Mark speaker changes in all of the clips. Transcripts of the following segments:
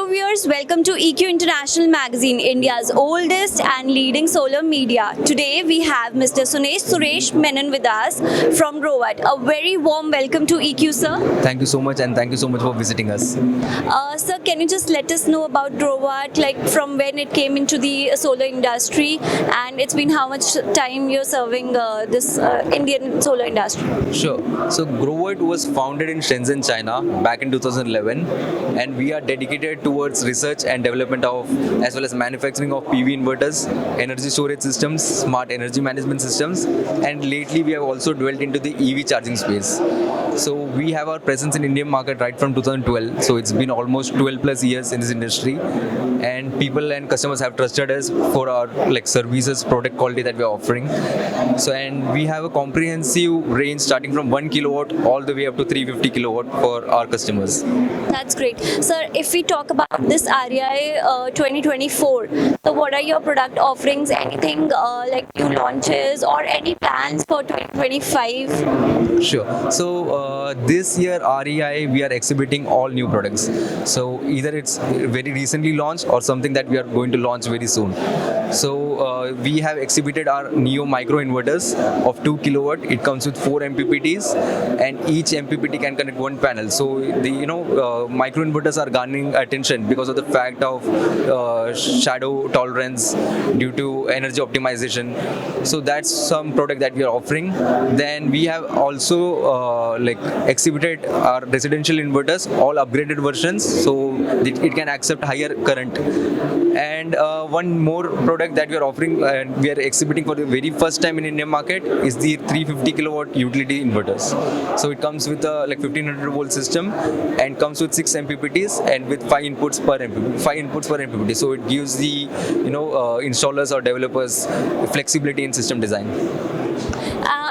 Speaker 1: viewers, welcome to EQ International Magazine, India's oldest and leading solar media. Today we have Mr. Sunesh Suresh Menon with us from Growat. A very warm welcome to EQ, sir.
Speaker 2: Thank you so much, and thank you so much for visiting us.
Speaker 1: Sir, can you just let us know about Growat, like from when it came into the solar industry, and it's been how much time you're serving this Indian solar industry?
Speaker 2: Sure. So Growat was founded in Shenzhen, China back in 2011, and we are dedicated towards research and development of as well as manufacturing of PV inverters, energy storage systems, smart energy management systems, and lately we have also dwelt into the EV charging space. So we have our presence in Indian market right from 2012. So it's been almost 12 plus years in this industry, and people and customers have trusted us for our services, product quality that we are offering. So and we have a comprehensive range starting from 1 kilowatt all the way up to 350 kilowatt for our customers.
Speaker 1: That's great. Sir, if we talk about this REI 2024, so what are your product offerings? Anything like new launches or any plans for 2025?
Speaker 2: Sure. So this year REI we are exhibiting all new products. So either it's very recently launched or something that we are going to launch very soon. So we have exhibited our Neo micro inverters of 2 kilowatt. It comes with 4 MPPTs, and each MPPT can connect one panel. So the micro inverters are garnering attention because of the fact of shadow tolerance due to energy optimization. So that's some product that we are offering. Then we have also exhibited our residential inverters, all upgraded versions, so it can accept higher current. And one more product that we are offering and we are exhibiting for the very first time in Indian market is the 350 kilowatt utility inverters. So it comes with a 1500 volt system and comes with 6 MPPTs and with 5 inputs per MPPT. So it gives the installers or developers flexibility in system design.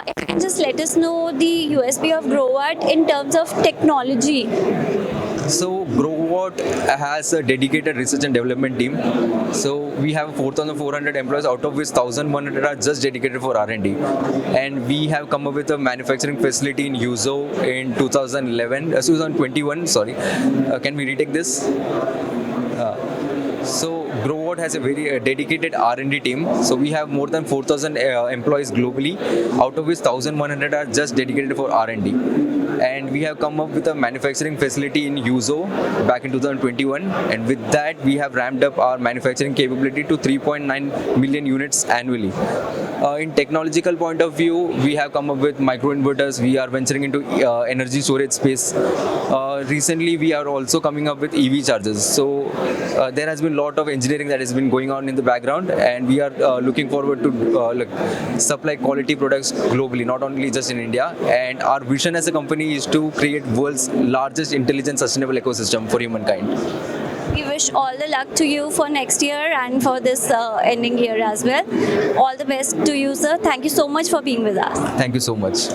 Speaker 1: If you can just let us know the USP of Growat in terms of technology.
Speaker 2: So Growat has a dedicated research and development team. So we have 4,400 employees, out of which 1,100 are just dedicated for R&D. And we have come up with a manufacturing facility in Yuzo in 2021. Sorry, can we retake this? So Growat has a very dedicated R&D team. So we have more than 4,000 employees globally, out of which 1,100 are just dedicated for R&D. And we have come up with a manufacturing facility in Yuzo back in 2021, and with that we have ramped up our manufacturing capability to 3.9 million units annually. In technological point of view, we have come up with micro inverters. We are venturing into energy storage space. Recently we are also coming up with EV chargers. So there has been a lot of engineering that has been going on in the background, and we are looking forward to supply quality products globally, not only just in India. And our vision as a company is to create world's largest intelligent sustainable ecosystem for humankind.
Speaker 1: We wish all the luck to you for next year and for this ending year as well. All the best to you, sir. Thank you so much for being with us.
Speaker 2: Thank you so much.